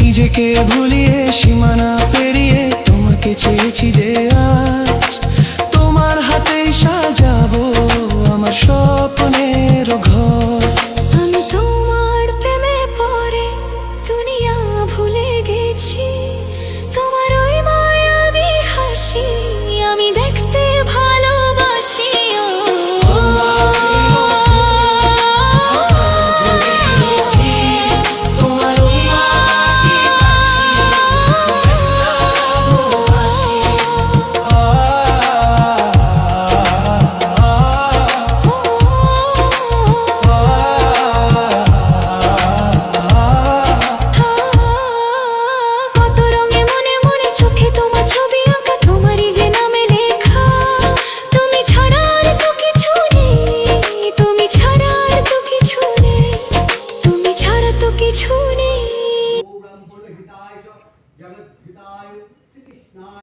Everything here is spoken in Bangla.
নিজেকে ভুলিয়ে সীমানা পেরিয়ে তোমাকে চেয়েছি যে আজ তোমার হাতেই সাজাবো আমার স্বপ্নের ঘর। আমি তোমার প্রেমে পড়ে দুনিয়া ভুলে গেছি, তোমার ওই মায়াবী হাসি আমি দেখতে ভালোবাসি। जगत हिताय श्री कृष्णाय।